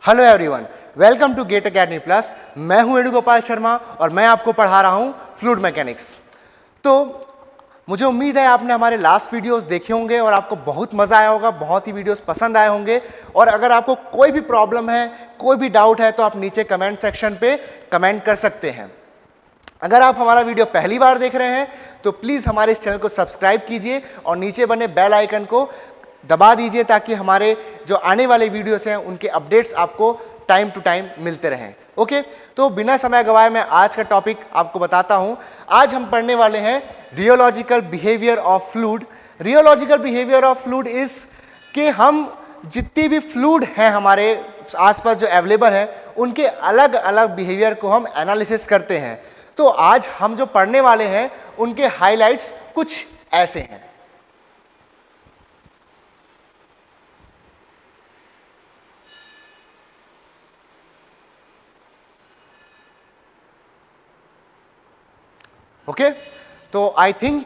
Hello everyone, welcome to GATE academy plus. मैं हूं वेणुगोपाल शर्मा और मैं आपको पढ़ा रहा हूं फ्लूइड मैकेनिक्स। तो मुझे उम्मीद है आपने हमारे लास्ट वीडियोस देखे होंगे और आपको बहुत मजा आया होगा, बहुत ही वीडियोस पसंद आए होंगे। और अगर आपको कोई भी प्रॉब्लम है, कोई भी डाउट है, तो आप नीचे कमेंट सेक्शन पे कमेंट कर सकते हैं। अगर आप हमारा वीडियो पहली बार देख रहे हैं तो प्लीज़ हमारे इस चैनल को सब्सक्राइब कीजिए और नीचे बने बेल आइकन को दबा दीजिए ताकि हमारे जो आने वाले वीडियोस हैं उनके अपडेट्स आपको टाइम टू टाइम मिलते रहें। ओके, तो बिना समय गवाए मैं आज का टॉपिक आपको बताता हूं। आज हम पढ़ने वाले हैं rheological behaviour of fluid. Rheological behaviour of fluid is कि हम जितनी भी फ्लूइड हैं हमारे आसपास जो अवेलेबल हैं उनके अलग अलग बिहेवियर को हम एनालिसिस करते हैं। तो आज हम जो पढ़ने वाले हैं उनके हाइलाइट्स कुछ ऐसे हैं। ओके, तो आई थिंक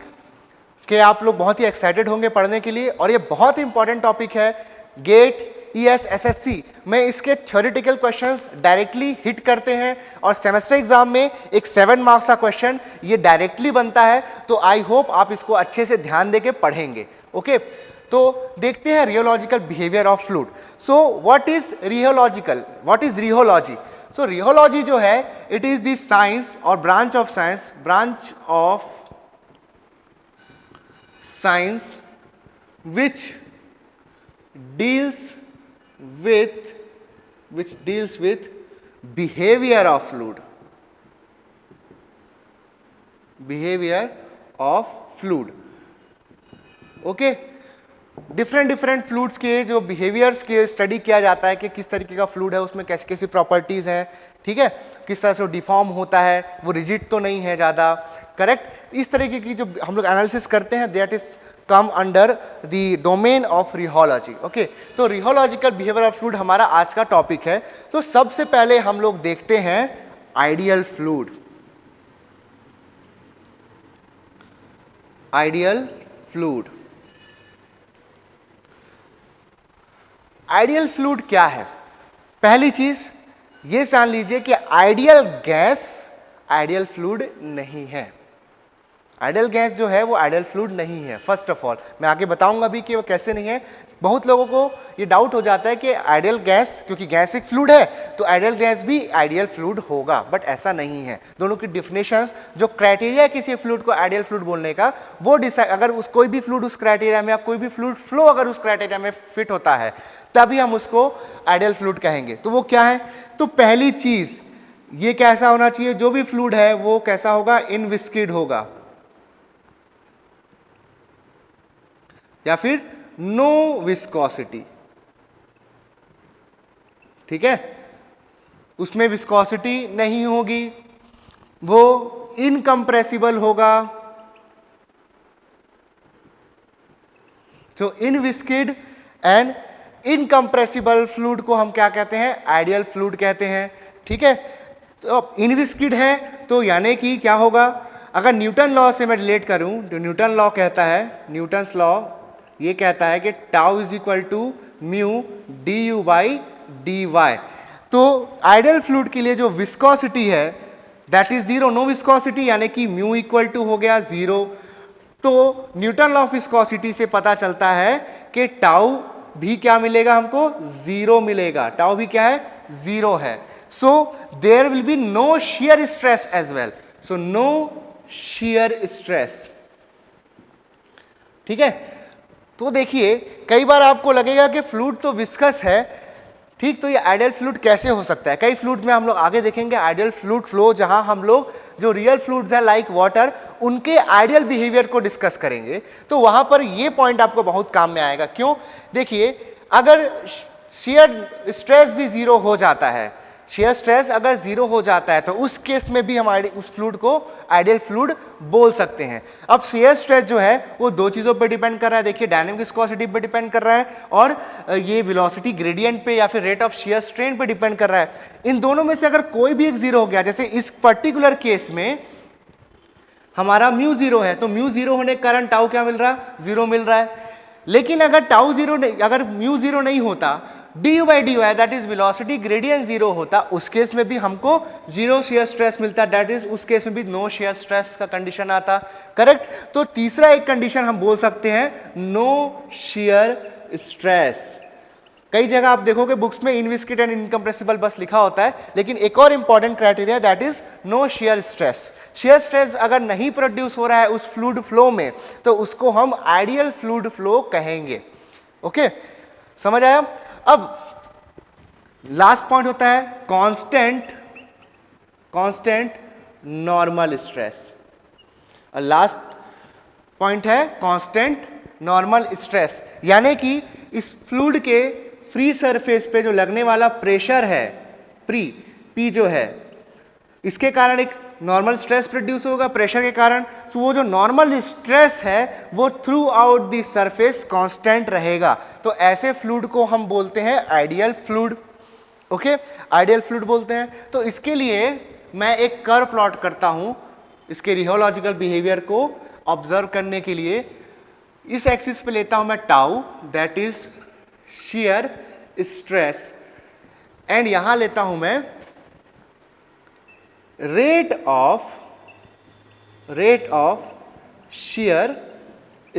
कि आप लोग बहुत ही एक्साइटेड होंगे पढ़ने के लिए और ये बहुत ही इंपॉर्टेंट टॉपिक है। गेट ES SSC में इसके थ्योरेटिकल क्वेश्चंस डायरेक्टली हिट करते हैं और सेमेस्टर एग्जाम में एक 7 मार्क्स का क्वेश्चन ये डायरेक्टली बनता है। तो आई होप आप इसको अच्छे से ध्यान देके पढ़ेंगे। ओके, तो देखते हैं rheological behaviour of fluid. So what is rheological, what is rheology? So rheology जो है इट इज द साइंस और branch of science which deals with behavior of fluid, okay. Different fluids के जो बिहेवियर्स के study किया जाता है कि किस तरीके का फ्लूइड है, उसमें कैसी कैसी प्रॉपर्टीज हैं, ठीक है, किस तरह से वो डिफॉर्म होता है, वो रिजिड तो नहीं है ज़्यादा, करेक्ट। इस तरीके की जो हम लोग एनालिसिस करते हैं that is come under the domain of rheology. Okay, तो रियोलॉजिकल बिहेवियर ऑफ फ्लूइड हमारा आज का टॉपिक है। तो सबसे पहले हम लोग देखते हैं ideal fluid. Ideal fluid fluid क्या है? पहली चीज ये जान लीजिए कि आइडियल गैस आइडियल फ्लूइड नहीं है। आइडियल गैस जो है वो आइडियल फ्लूइड नहीं है। फर्स्ट ऑफ ऑल मैं आगे बताऊंगा भी कि वो कैसे नहीं है। बहुत लोगों को ये डाउट हो जाता है कि आइडियल गैस, क्योंकि गैस एक फ्लूइड है तो आइडियल गैस भी आइडियल फ्लूइड होगा, बट ऐसा नहीं है। दोनों की डिफिनेशंस, जो क्राइटेरिया किसी फ्लूइड को आइडियल फ्लूइड बोलने का, वो डिसाइड, अगर उस कोई भी फ्लूइड उस क्राइटेरिया में या कोई भी फ्लूइड फ्लो अगर उस क्राइटेरिया में फिट होता है तभी हम उसको आइडियल फ्लूइड कहेंगे। तो वो क्या है? तो पहली चीज ये कैसा होना चाहिए, जो भी फ्लूइड है वो कैसा होगा? इनविस्किड होगा या फिर नो विस्कोसिटी, ठीक है, उसमें विस्कोसिटी नहीं होगी, वो इनकंप्रेसिबल होगा। तो इनविस्किड एंड इनकंप्रेसिबल फ्लूइड को हम क्या कहते हैं? आइडियल फ्लूइड कहते हैं, ठीक है। तो अब इनविस्किड है तो यानी कि क्या होगा? अगर न्यूटन लॉ से मैं रिलेट करूं तो न्यूटन लॉ कहता है, न्यूटन्स लॉ ये कहता है कि tau is equal to mu du by dy। तो आइडियल फ्लूइड के लिए जो विस्कोसिटी है that is zero, no viscosity, यानी कि म्यू इक्वल टू हो गया जीरो। तो न्यूटन लॉ ऑफ विस्कोसिटी से पता चलता है कि टाउ भी क्या मिलेगा हमको? जीरो मिलेगा। टाउ भी क्या है? जीरो है। So there will be no shear stress as well. So no shear stress, ठीक है। तो देखिए कई बार आपको लगेगा कि फ्लूइड तो विस्कस है, ठीक, तो ये आइडियल फ्लूइड कैसे हो सकता है? कई फ्लूइड में हम लोग आगे देखेंगे आइडियल फ्लूइड फ्लो, जहां हम लोग जो रियल फ्लूइड्स हैं लाइक वाटर, उनके आइडियल बिहेवियर को डिस्कस करेंगे। तो वहां पर ये पॉइंट आपको बहुत काम में आएगा। क्यों? देखिए, अगर शियर स्ट्रेस भी जीरो हो जाता है, शियर स्ट्रेस अगर जीरो हो जाता है तो उस केस में भी हम उस फ्लूइड को आइडियल फ्लूइड बोल सकते हैं। अब शियर स्ट्रेस जो है वो दो चीजों पर डिपेंड कर रहा है। देखिए, डायनामिक विस्कोसिटी पर डिपेंड कर रहा है और ये वेलोसिटी ग्रेडियंट पे या फिर रेट ऑफ शियर स्ट्रेन पे डिपेंड कर रहा है। इन दोनों में से अगर कोई भी एक जीरो हो गया, जैसे इस पर्टिकुलर केस में हमारा म्यू जीरो है, तो म्यू जीरो होने के कारण टाउ क्या मिल रहा है? जीरो मिल रहा है। लेकिन अगर टाउ जीरो नहीं, अगर म्यू जीरो नहीं होता d you by D y that is velocity gradient zero होता, उस केस में भी हमको जीरो शेयर स्ट्रेस मिलता, दैट इज उस केस में भी नो शेयर स्ट्रेस का कंडीशन आता, करेक्ट। तो तीसरा एक कंडीशन हम बोल सकते हैं नो शेयर स्ट्रेस। कई जगह आप देखोगे बुक्स में इनविस्किड एंड इनकम्प्रेसिबल बस लिखा होता है, लेकिन एक और important criteria that is no shear stress. Shear stress अगर नहीं प्रोड्यूस हो रहा है उस फ्लूइड फ्लो में तो उसको हम आइडियल फ्लूइड फ्लो कहेंगे। ओके, समझ आया। अब लास्ट पॉइंट होता है constant normal stress. Last point है कांस्टेंट नॉर्मल स्ट्रेस, यानी कि इस फ्लूइड के फ्री सरफेस पे जो लगने वाला प्रेशर है पी जो है, इसके कारण एक नॉर्मल स्ट्रेस प्रोड्यूस होगा प्रेशर के कारण। सो वो जो नॉर्मल स्ट्रेस है वो through out the surface constant रहेगा। तो ऐसे फ्लूइड को हम बोलते हैं ideal fluid. Okay, ideal fluid बोलते हैं। तो इसके लिए मैं एक कर्व प्लॉट करता हूं इसके रियोलॉजिकल बिहेवियर को ऑब्जर्व करने के लिए। इस एक्सिस पे लेता हूं मैं tau that is shear stress and यहां लेता हूं मैं रेट ऑफ shear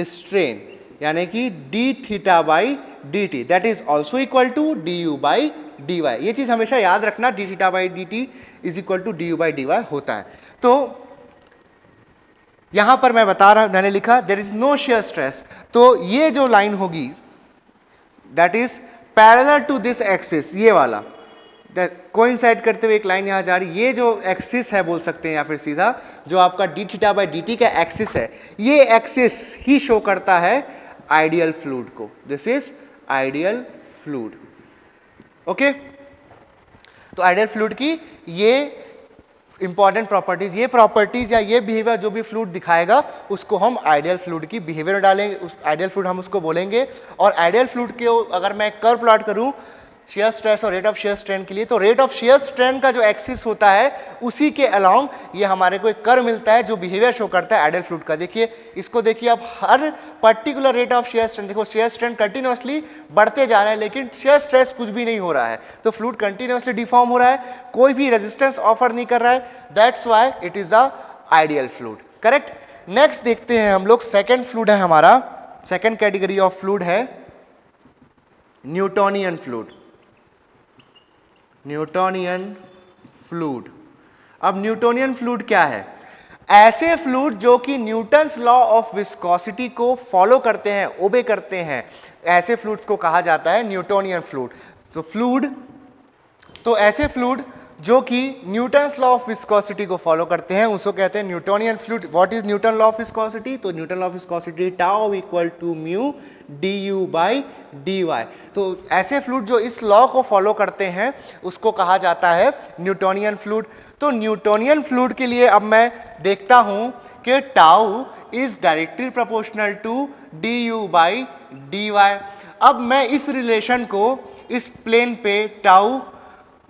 strain, यानी कि d theta by d t that is also equal to d you by D y. ये चीज हमेशा याद रखना, d theta by d t is equal to d you by D y होता है। तो यहां पर मैं बता रहा, मैंने लिखा there is no shear stress. तो ये जो लाइन होगी that is parallel to this axis, ये वाला कोइंसाइड करते हुए एक लाइन यहां जा रही, ये जो एक्सिस है बोल सकते हैं या फिर सीधा जो आपका D theta by d T का एक्सिस है, ये एक्सिस ही शो करता है आइडियल फ्लूइड को। This is ideal fluid. Okay, तो आइडियल फ्लूइड की ये इंपॉर्टेंट प्रॉपर्टीज, ये प्रॉपर्टीज या ये बिहेवियर जो भी फ्लूइड दिखाएगा उसको हम आइडियल फ्लूइड की बिहेवियर में डालेंगे, उस आइडियल फ्लूइड हम उसको बोलेंगे। और आइडियल फ्लूइड के अगर मैं कर्व प्लॉट करूं शेयर स्ट्रेस और रेट ऑफ शेयर स्ट्रेन के लिए, तो रेट ऑफ शेयर स्ट्रेन का जो एक्सिस होता है उसी के अलोंग ये हमारे को एक कर्व मिलता है जो बिहेवियर शो करता है आइडियल फ्लूइड का। देखिए इसको, देखिए आप हर particular rate of shear strain, देखो शेयर स्ट्रेन कंटिन्यूअसली बढ़ते जा रहा है लेकिन शेयर स्ट्रेस कुछ भी नहीं हो रहा है, तो फ्लूइड कंटिन्यूअसली डिफॉर्म हो रहा है, कोई भी रेजिस्टेंस ऑफर नहीं कर रहा है, that's why it is a ideal fluid. Correct. Next देखते हैं हम लोग, सेकेंड फ्लूइड है हमारा, सेकेंड कैटेगरी ऑफ फ्लूइड है न्यूटोनियन फ्लूइड। Newtonian fluid. अब न्यूटोनियन फ्लूइड क्या है? ऐसे फ्लूइड जो कि न्यूटन्स लॉ ऑफ विस्कोसिटी को फॉलो करते हैं, ओबे करते हैं, ऐसे फ्लूइड्स को कहा जाता है न्यूटोनियन फ्लूइड। तो ऐसे फ्लूइड जो कि न्यूटन्स लॉ ऑफ विस्कोसिटी को फॉलो करते हैं उसको कहते हैं Newtonian fluid. What is Newton law of viscosity? तो Newton law of viscosity tau equal to mu D you by D Y. तो ऐसे फ्लूइड जो इस लॉ को फॉलो करते हैं उसको कहा जाता है न्यूटोनियन फ्लूइड। तो न्यूटोनियन फ्लूइड के लिए अब मैं देखता हूं कि tau is directly proportional to d you by D y. अब मैं इस रिलेशन को इस प्लेन पे टाउ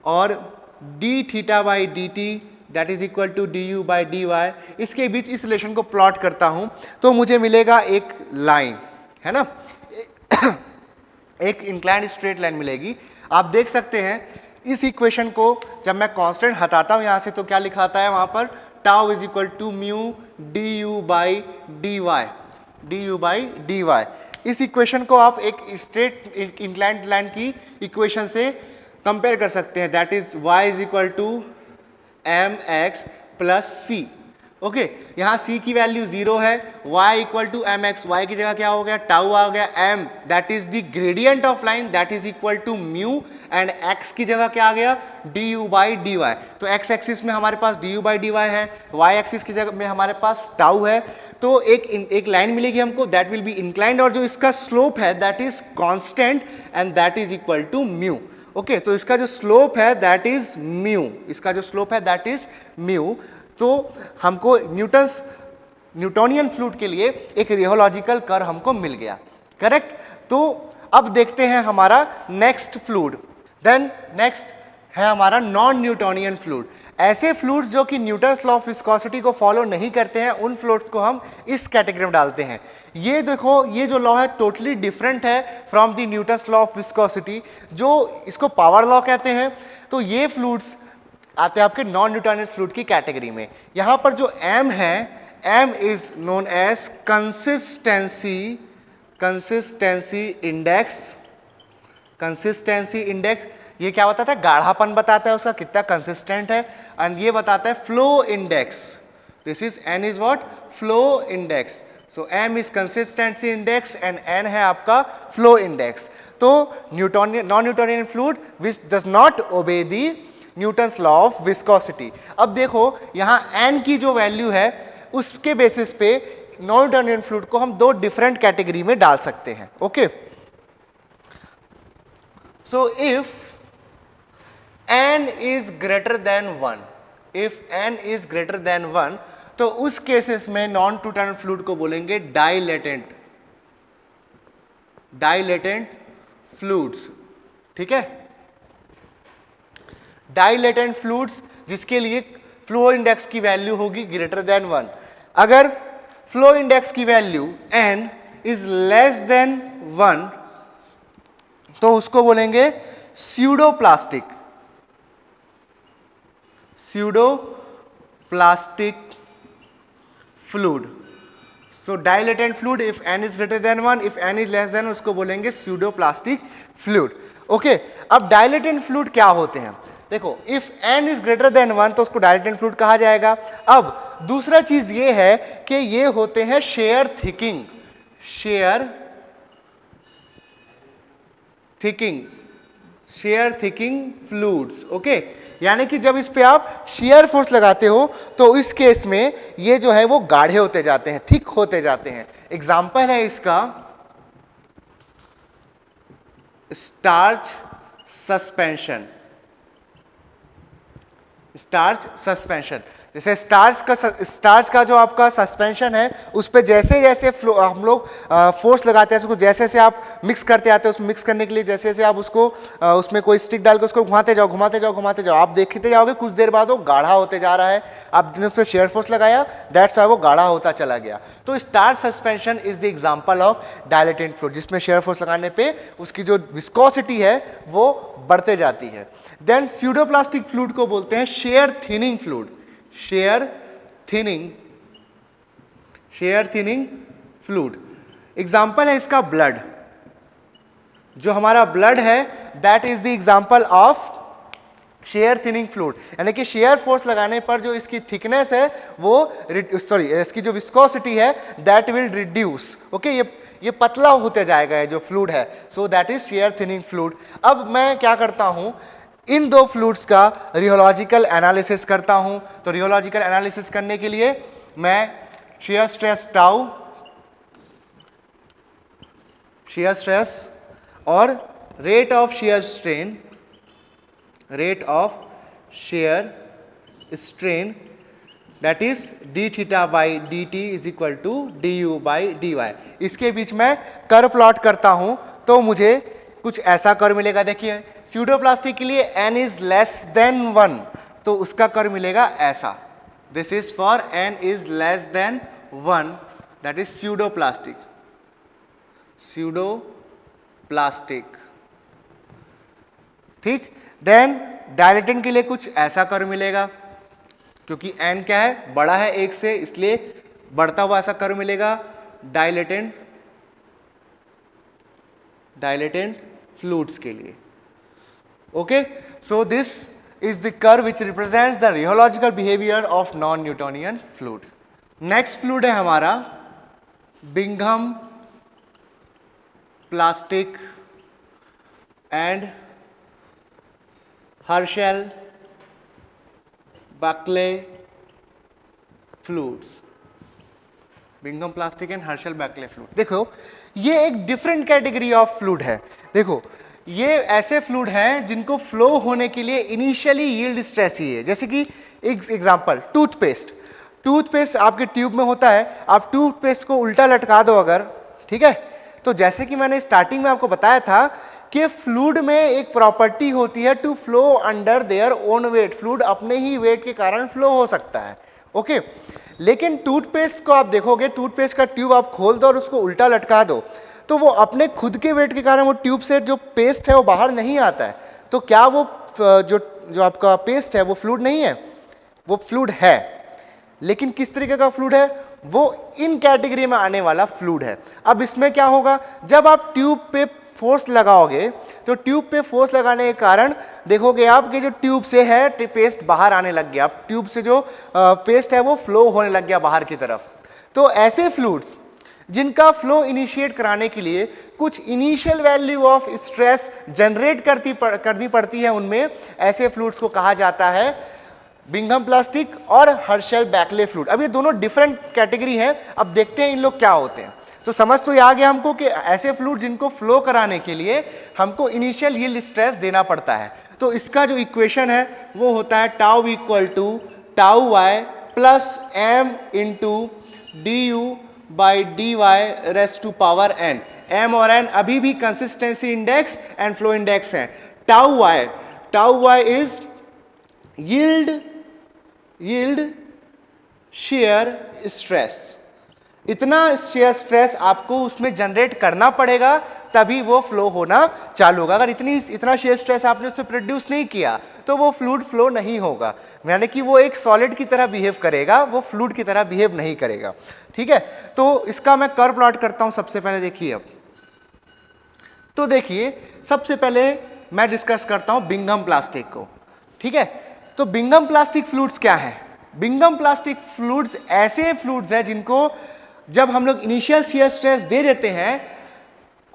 और d theta by d t that is equal to d you by D y, इसके बीच इस रिलेशन को प्लॉट करता हूं तो मुझे मिलेगा एक लाइन, है ना, एक इंक्लाइंड स्ट्रेट लाइन मिलेगी। आप देख सकते हैं इस इक्वेशन को जब मैं कांस्टेंट हटाता हूं यहां से तो क्या लिखाता है वहां पर, tau is equal to mu D you by D y, d you by D y. इस इक्वेशन को आप एक स्ट्रेट इंक्लाइंड लाइन की इक्वेशन से कंपेयर कर सकते हैं, that is y is equal to m x plus c. Okay, यहाँ c की वैल्यू 0 है, y equal to m x, y की जगह क्या हो गया, टाउ आ गया, m that is the gradient of line that is equal to mu, and x की जगह क्या आ गया, D you by D Y. तो x एक्सिस में हमारे पास D you by D Y है, y एक्सिस की जगह में हमारे पास टाउ है। तो एक लाइन मिलेगी हमको दैट विल बी इंक्लाइंड और जो इसका स्लोप है that is constant and that is equal to mu. Okay, तो इसका जो स्लोप है दैट इज म्यू, इसका जो स्लोप है दैट इज म्यू। तो हमको न्यूटोनियन फ्लूइड के लिए एक रियोलॉजिकल कर्व हमको मिल गया। करेक्ट। तो अब देखते हैं हमारा नेक्स्ट फ्लूइड। देन नेक्स्ट है हमारा नॉन न्यूटोनियन फ्लूइड। ऐसे फ्लूइड्स जो कि न्यूटन्स लॉ ऑफ विस्कोसिटी को फॉलो नहीं करते हैं, उन फ्लूइड्स को हम इस कैटेगरी में डालते हैं। ये देखो, ये जो लॉ है टोटली डिफरेंट है from the Newton's law of viscosity, जो इसको पावर लॉ कहते हैं। तो ये फ्लूइड्स आते हैं आपके नॉन न्यूटोनियन फ्लूइड की कैटेगरी में। यहां पर जो m है, m is known as consistency index. Consistency index ये क्या बताता है? गाढ़ापन बताता है उसका, कितना कंसिस्टेंट है। एंड ये बताता है flow index. This is n is what? Flow index. So m is consistency index and n है आपका फ्लो इंडेक्स। तो Newtonian, non Newtonian fluid which does not obey the Newton's law of viscosity. अब देखो यहां n की जो value है उसके बेसिस पे नॉन न्यूटोनियन फ्लूइड को हम दो डिफरेंट कैटेगरी में डाल सकते हैं। Okay, so if n is greater than 1, if n is greater than 1, तो उस केसेस में नॉन न्यूटोनियन फ्लूइड को बोलेंगे डाइलेटेंट फ्लूइड्स। ठीक है, डाइलेटेंट फ्लूइड्स जिसके लिए फ्लो इंडेक्स की वैल्यू होगी ग्रेटर देन 1। अगर फ्लो इंडेक्स की value n is less than 1 तो उसको बोलेंगे pseudoplastic fluid. So dilatant fluid if n is greater than 1, if n is less than, उसको बोलेंगे स्यूडोप्लास्टिक फ्लूइड। ओके, अब डाइलेटेंट फ्लूइड क्या होते हैं? देखो, if n is greater than 1 तो उसको डाइलेटेंट फ्लूइड कहा जाएगा। अब दूसरा चीज ये है कि ये होते हैं शेयर थिकिंग फ्लूइड्स। ओके, यानी कि जब इस पे आप शेयर फोर्स लगाते हो तो इस केस में ये जो है वो गाढ़े होते जाते हैं, थिक होते जाते हैं। एग्जाम्पल है इसका स्टार्च सस्पेंशन। जैसे स्टार्च का जो आपका सस्पेंशन है उस पे जैसे जैसे हम लोग फोर्स लगाते हैं, उसको जैसे जैसे आप मिक्स करते आते हैं, उसको मिक्स करने के लिए जैसे जैसे आप उसको उसमें कोई स्टिक डाल के उसको घुमाते जाओ, आप देखते जाओगे कुछ देर बाद वो गाढ़ा होते जा रहा है। आपने उस पर शेयर फोर्स लगाया, दैट्स वाई वो गाढ़ा होता चला गया। तो starch suspension is the example of dilatant fluid, जिसमें शेयर फोर्स लगाने पे उसकी जो विस्कोसिटी है वो बढ़ते जाती है। देन स्यूडोप्लास्टिक फ्लूइड को बोलते हैं शेयर थिनिंग फ्लूइड। एग्जाम्पल है इसका ब्लड। जो हमारा ब्लड है that is the example of share thinning fluid, यानी कि शेयर फोर्स लगाने पर जो इसकी थिकनेस है वो इसकी जो विस्कोसिटी है दैट विल रिड्यूस। ओके, ये पतला होते जाएगा ये जो फ्लूइड है। So that is share thinning fluid. अब मैं क्या करता हूं, इन दो फ्लूइड्स का रियोलॉजिकल एनालिसिस करता हूं। तो रियोलॉजिकल एनालिसिस करने के लिए मैं shear stress और rate of shear strain that is d theta by dt is equal to du by dy, इसके बीच में कर्व प्लॉट करता हूं तो मुझे कुछ ऐसा कर्व मिलेगा। देखिए, स्यूडोप्लास्टिक के लिए n इज लेस देन 1 तो उसका कर्व मिलेगा ऐसा। This is for n is less than 1, that is pseudoplastic. ठीक, देन डायलेटेंट के लिए कुछ ऐसा कर्व मिलेगा, क्योंकि n क्या है, बड़ा है एक से, इसलिए बढ़ता हुआ ऐसा कर्व मिलेगा डायलेटेंट फ्लूइड्स के लिए। Okay, so this is the curve which represents the rheological behavior of non-Newtonian fluid. Next fluid है हमारा Bingham plastic and Herschel Buckley fluids. Bingham plastic and Herschel Buckley fluid. देखो, ये एक different category of fluid है। देखो, ये ऐसे fluid हैं जिनको फ्लो होने के लिए इनिशियली यील्ड स्ट्रेस चाहिए। जैसे कि एग्जांपल टूथपेस्ट आपके ट्यूब में होता है, आप टूथपेस्ट को उल्टा लटका दो अगर, ठीक है, तो जैसे कि मैंने स्टार्टिंग में आपको बताया था कि फ्लूइड में एक प्रॉपर्टी होती है to flow under their own weight, fluid अपने ही वेट के कारण फ्लो हो सकता है, ओके। लेकिन टूथपेस्ट को आप देखोगे, टूथपेस्ट का ट्यूब आप खोल दो और उसको उल्टा लटका दो तो वो अपने खुद के वेट के कारण वो ट्यूब से जो पेस्ट है वो बाहर नहीं आता है। तो क्या वो जो आपका पेस्ट है वो फ्लूइड नहीं है? वो फ्लूइड है, लेकिन किस तरीके का फ्लूइड है? वो इन कैटेगरी में आने वाला फ्लूइड है। अब इसमें क्या होगा, जब आप ट्यूब पे फोर्स लगाओगे तो ट्यूब पे फोर्स लगाने के कारण देखोगे आप कि जो ट्यूब से है पेस्ट बाहर आने लग गया, अब ट्यूब से जो पेस्ट है वो फ्लो होने लग गया बाहर की तरफ। तो ऐसे फ्लूइड्स जिनका फ्लो इनिशिएट कराने के लिए कुछ initial value of stress generate करनी पड़ती है, उनमें ऐसे फ्लूइड्स को कहा जाता है बिंघम प्लास्टिक और हर्शल बैकले फ्लूइड। अब ये दोनों डिफरेंट कैटेगरी हैं, अब देखते हैं इन लोग क्या होते हैं। तो समझ तो ये आ गया हमको कि ऐसे फ्लूइड जिनको फ्लो कराने के लिए हमको इनिशियल यील्ड स्ट्रेस देना पड़ता है। तो इसका जो इक्वेशन है वो होता है tau equal to tau Y plus M into D you by D Y raise to power N. M और एन अभी भी consistency index and flow index हैं। Tau Y is yield shear stress. इतना shear stress आपको उसमें generate करना पड़ेगा तभी वो फ्लो होना चालू होगा। अगर इतना शेयर स्ट्रेस आपने उसमें प्रोड्यूस नहीं किया तो वो फ्लूइड फ्लो नहीं होगा, यानी कि वो एक सॉलिड की तरह बिहेव करेगा, वो फ्लूइड की तरह बिहेव नहीं करेगा, ठीक है। तो इसका मैं कर्व प्लॉट करता हूं। सबसे पहले देखिए, अब तो देखिए सबसे पहले मैं डिस्कस करता हूं बिंघम प्लास्टिक को, ठीक है। तो बिंघम प्लास्टिक फ्लूइड्स क्या है? बिंघम प्लास्टिक फ्लूइड्स ऐसे फ्लूइड्स हैं जिनको जब हम लोग इनिशियल शियर स्ट्रेस दे देते हैं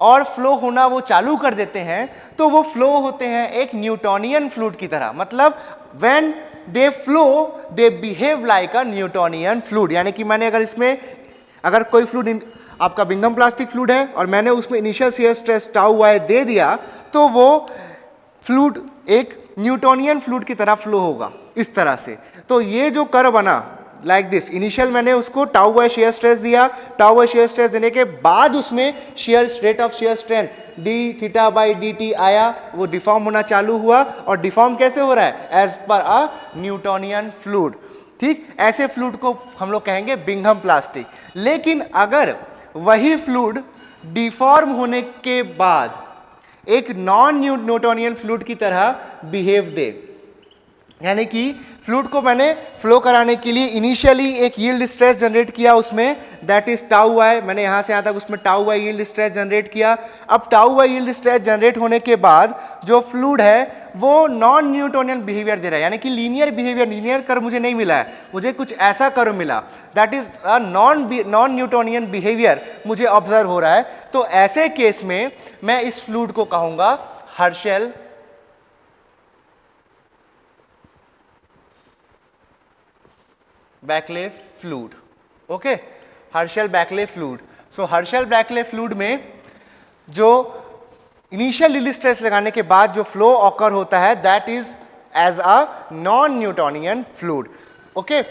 और फ्लो होना वो चालू कर देते हैं तो वो फ्लो होते हैं एक न्यूटोनियन फ्लूइड की तरह। मतलब when they flow they behave like a Newtonian fluid. यानी कि मैंने अगर कोई फ्लूइड आपका बिंघम प्लास्टिक फ्लूइड है और मैंने उसमें initial shear stress tau why they दिया तो वो फ्लूइड एक न्यूटोनियन फ्लूइड की तरह फ्लो होगा इस तरह से। तो ये जो कर्व बना लाइक दिस, इनिशियल मैंने उसको टाउ बाय शेयर स्ट्रेस दिया, टाउ बाय शेयर स्ट्रेस देने के बाद उसमें share rate of shear strength D theta by d T आया, वो डिफॉर्म होना चालू हुआ। और डिफॉर्म कैसे हो रहा है? एज पर अ न्यूटोनियन फ्लूइड, ठीक। ऐसे फ्लूइड को हम लोग कहेंगे बिंघम प्लास्टिक। लेकिन अगर वही फ्लूइड डिफॉर्म होने के बाद एक नॉन न्यूटोनियन फ्लूइड की तरह बिहेव दे, यानी कि फ्लूइड को मैंने फ्लो कराने के लिए इनिशियली एक यील्ड स्ट्रेस जनरेट किया उसमें, दैट इज टाउ वाई। मैंने यहां से यहां तक उसमें tau y yield stress generate किया। अब tau y yield stress generate होने के बाद जो फ्लूइड है वो नॉन न्यूटोनियन बिहेवियर दे रहा है, यानी कि लीनियर बिहेवियर, लीनियर कर्व मुझे नहीं मिला है, मुझे कुछ ऐसा कर्व मिला, that is a non Newtonian behaviour मुझे ऑब्जर्व हो रहा है। तो ऐसे केस में मैं इस फ्लूइड को कहूंगा Herschel Bulkley fluid, okay, Herschel Bulkley fluid. So Herschel Bulkley fluid में जो इनिशियल यील्ड स्ट्रेस लगाने के बाद जो फ्लो ऑकर होता है that is as a non Newtonian fluid, okay.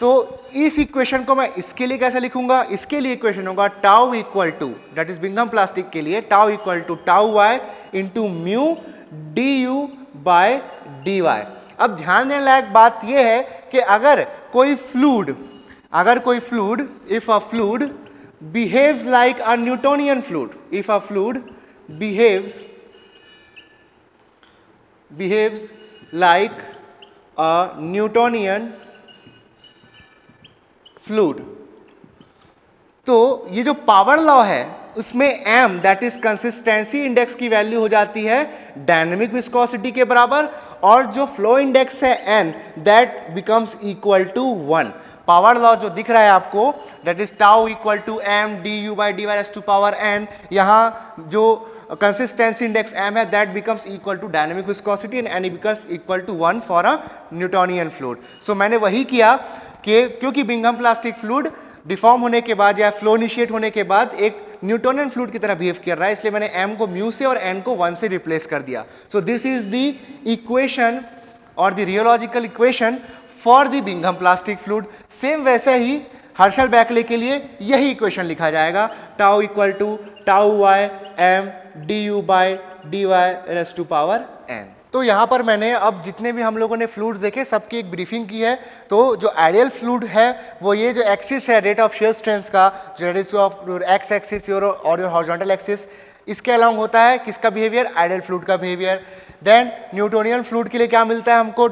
तो इस इक्वेशन को मैं इसके लिए कैसे लिखूंगा? इसके लिए इक्वेशन होगा tau equal to, that is Bingham plastic के लिए tau equal to tau y into mu D u by d y. अब ध्यान देने लायक बात यह है कि अगर कोई fluid if a fluid behaves like a Newtonian fluid, if a fluid behaves like a Newtonian fluid, तो ये जो पावर लॉ है उसमें m that is consistency index की वैल्यू हो जाती है डायनेमिक विस्कोसिटी के बराबर, और जो फ्लो इंडेक्स है n that becomes equal to 1। Power law जो दिख रहा है आपको that is tau equal to m d you by D y raise to power n, यहाँ जो कंसिस्टेंसी इंडेक्स m है that becomes equal to dynamic viscosity and n becomes equal to 1 for a Newtonian fluid. So मैंने वही किया कि क्योंकि Bingham plastic fluid deform होने के बाद या फ्लो इनिशिएट होने के बाद एक न्यूटोनियन फ्लूइड की तरह बिहेव कर रहा है, इसलिए मैंने m को म्यू से और n को 1 से रिप्लेस कर दिया। So this is the equation और the rheological equation for the Bingham plastic fluid. Same वैसे ही हर्शल बैकले के लिए यही इक्वेशन लिखा जाएगा, tau equal to tau y m d you by D Y raise to power n. तो यहाँ पर मैंने अब जितने भी हम लोगों ने फ्लूइड्स देखे सबकी एक ब्रीफिंग की है। तो जो आइडियल फ्लूइड है वो ये जो एक्सिस है रेट ऑफ शेयर स्ट्रेंथ का, रेट ऑफ एक्स एक्सिस और योर हॉरिजॉन्टल एक्सिस, इसके अलॉन्ग होता है किसका बिहेवियर, आइडियल फ्लूइड का बिहेवियर। देन न्यूटोनियन फ्लूइड के लिए क्या मिलता है हमको,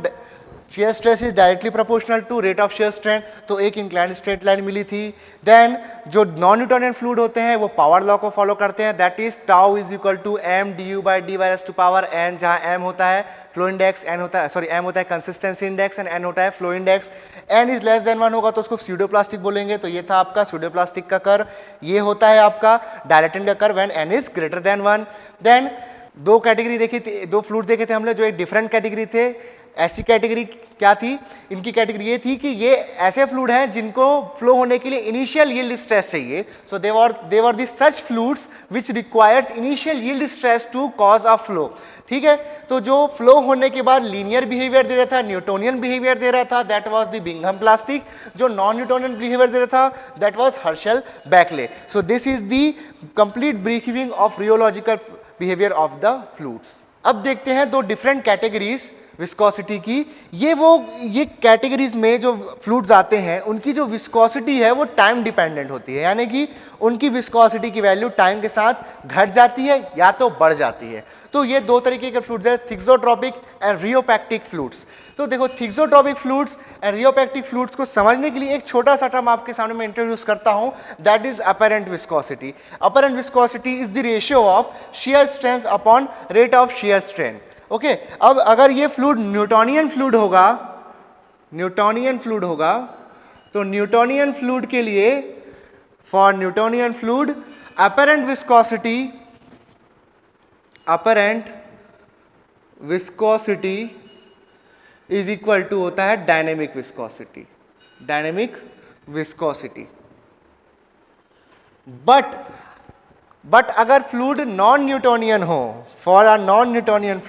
shear stress is directly proportional to rate of shear strength, तो एक इंक्लाइंड स्ट्रेट लाइन मिली थी। देन जो नॉन न्यूटोनियन फ्लूइड होते हैं वो पावर लॉ को फॉलो करते हैं, that is tau is equal to m d you by D Y raise to power n, जहां एम होता है फ्लो इंडेक्स, एन होता है सॉरी एम होता है कंसिस्टेंसी इंडेक्स एंड एन होता है flow index. N is less than 1 होगा तो उसको स्यूडोप्लास्टिक बोलेंगे। तो ये था आपका स्यूडोप्लास्टिक का कर्व, ये होता है आपका डायलेटन का curve when n is greater than 1। Then दो कैटेगरी देखी थी, दो फ्लूइड देखे थे हमने जो एक डिफरेंट कैटेगरी थे। ऐसी कैटेगरी क्या थी, इनकी कैटेगरी ये थी कि ये ऐसे फ्लूइड हैं जिनको फ्लो होने के लिए इनिशियल यील्ड स्ट्रेस चाहिए। So they were the such fluids which requires initial yield stress to cause a flow. ठीक है, तो जो फ्लो होने के बाद लीनियर बिहेवियर दे रहा था, न्यूटोनियन बिहेवियर दे रहा था, that was the Bingham plastic. जो नॉन न्यूटोनियन बिहेवियर दे रहा था that was Herschel Bulkley. So this is the complete briefing of rheological behaviour of the fluids. अब देखते हैं दो डिफरेंट कैटेगरीज विस्कोसिटी की। ये कैटेगरीज में जो फ्लूइड्स आते हैं उनकी जो विस्कोसिटी है वो टाइम डिपेंडेंट होती है, यानी कि उनकी विस्कोसिटी की वैल्यू टाइम के साथ घट जाती है या तो बढ़ जाती है। तो ये दो तरीके के फ्लूइड्स है, थिक्सोट्रोपिक एंड रियोपैक्टिक फ्लूइड्स। तो देखो thixotropic fluids and rheopectic fluids को समझने के लिए एक छोटा सा टर्म आपके सामने मैं इंट्रोड्यूस करता हूं, that is apparent viscosity. Apparent viscosity is the ratio of shear strength upon rate of shear strain. Okay, अब अगर ये फ्लूइड न्यूटोनियन फ्लूइड होगा तो न्यूटोनियन फ्लूइड के लिए for Newtonian fluid apparent viscosity is equal to होता है dynamic viscosity. But अगर फ्लूइड नॉन न्यूटोनियन हो, फॉर नॉन न्यूटोनियन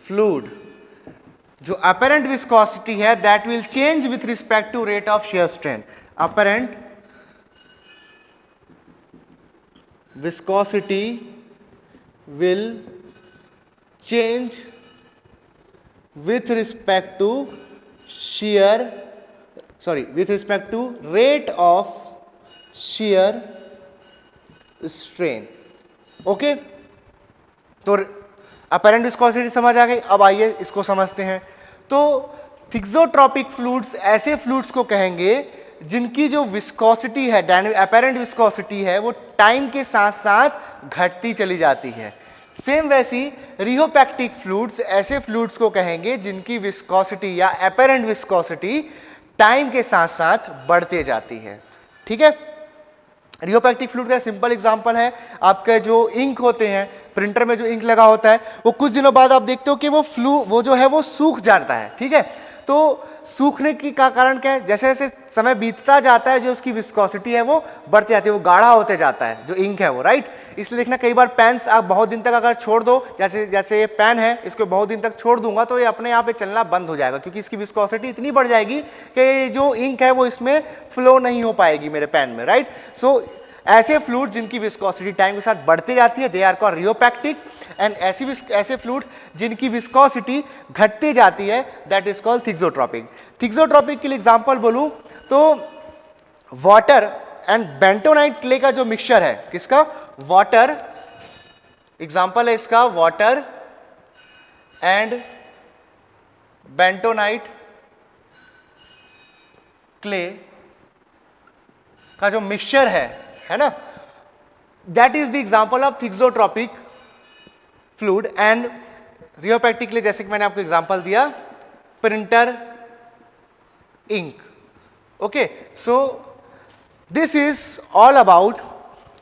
फ्लूइड जो अपरेंट विस्कोसिटी है that will change with respect to rate of shear strain. Apparent viscosity will change with respect to rate of shear strain। Okay, तो apparent viscosity समझ आ गई। अब आइए इसको समझते हैं। तो थिक्सोट्रोपिक फ्लूइड्स ऐसे फ्लूइड्स को कहेंगे जिनकी जो विस्कोसिटी है, अपेरेंट विस्कोसिटी है, वो टाइम के साथ साथ घटती चली जाती है। सेम वैसी रियोपैक्टिक फ्लूइड्स ऐसे फ्लूइड्स को कहेंगे जिनकी विस्कोसिटी या अपेरेंट विस्कोसिटी टाइम के साथ साथ बढ़ते जाती है। ठीक है, रियोपैक्टिक फ्लूइड का सिंपल एग्जांपल है आपके जो इंक होते हैं, प्रिंटर में जो इंक लगा होता है वो कुछ दिनों बाद आप देखते हो कि वो जो है वो सूख जाता है। ठीक है, तो सूखने की का कारण क्या है, जैसे जैसे समय बीतता जाता है जो उसकी विस्कोसिटी है वो बढ़ती जाती है, वो गाढ़ा होते जाता है जो इंक है वो, राइट। इसलिए देखना कई बार पेन्स आप बहुत दिन तक अगर छोड़ दो, जैसे ये पेन है, इसको बहुत दिन तक छोड़ दूंगा तो ये अपने आप चलना बंद हो जाएगा, क्योंकि इसकी विस्कोसिटी इतनी बढ़ जाएगी कि जो इंक है वो इसमें फ्लो नहीं हो पाएगी मेरे पेन में, राइट। सो ऐसे फ्लूइड जिनकी विस्कोसिटी टाइम के साथ बढ़ती जाती है they are called rheopectic, and ऐसे फ्लूइड जिनकी विस्कोसिटी घटती जाती है that is called thixotropic. Thixotropic के लिए एग्जांपल बोलूं तो वाटर एंड बेंटोनाइट क्ले का जो मिक्सचर है, किसका, वाटर, एग्जांपल है इसका वाटर एंड बेंटोनाइट क्ले का जो मिक्सचर है ना, that is the example of thixotropic fluid. And rheopectic के लिए जैसे कि मैंने आपको एग्जांपल दिया printer ink. Okay, so this is all about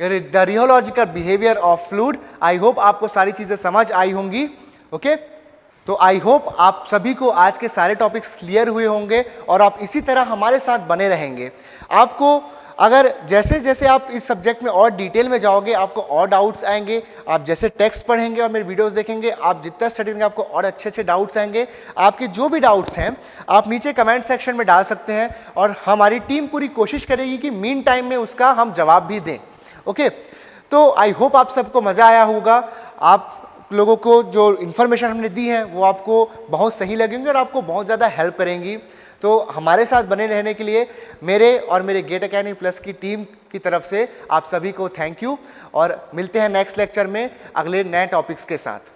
the rheological behaviour of fluid. I hope आपको सारी चीजें समझ आई होंगी। ओके, तो आई होप आप सभी को आज के सारे टॉपिक्स क्लियर हुए होंगे और आप इसी तरह हमारे साथ बने रहेंगे। आपको अगर जैसे जैसे आप इस सब्जेक्ट में और डिटेल में जाओगे आपको और डाउट्स आएंगे, आप जैसे टेक्स्ट पढ़ेंगे और मेरे वीडियोस देखेंगे, आप जितना स्टडी करेंगे आपको और अच्छे अच्छे डाउट्स आएंगे। आपके जो भी डाउट्स हैं आप नीचे कमेंट सेक्शन में डाल सकते हैं और हमारी टीम पूरी कोशिश करेगी कि मीन टाइम में उसका हम जवाब भी दें। ओके, तो आई होप आप सबको मज़ा आया होगा। आप लोगों को जो इन्फॉर्मेशन हमने दी है वो आपको बहुत सही लगेंगी और आपको बहुत ज़्यादा हेल्प करेंगी। तो हमारे साथ बने रहने के लिए मेरे और मेरे गेट अकेडमी प्लस की टीम की तरफ से आप सभी को थैंक यू, और मिलते हैं नेक्स्ट लेक्चर में अगले नए टॉपिक्स के साथ।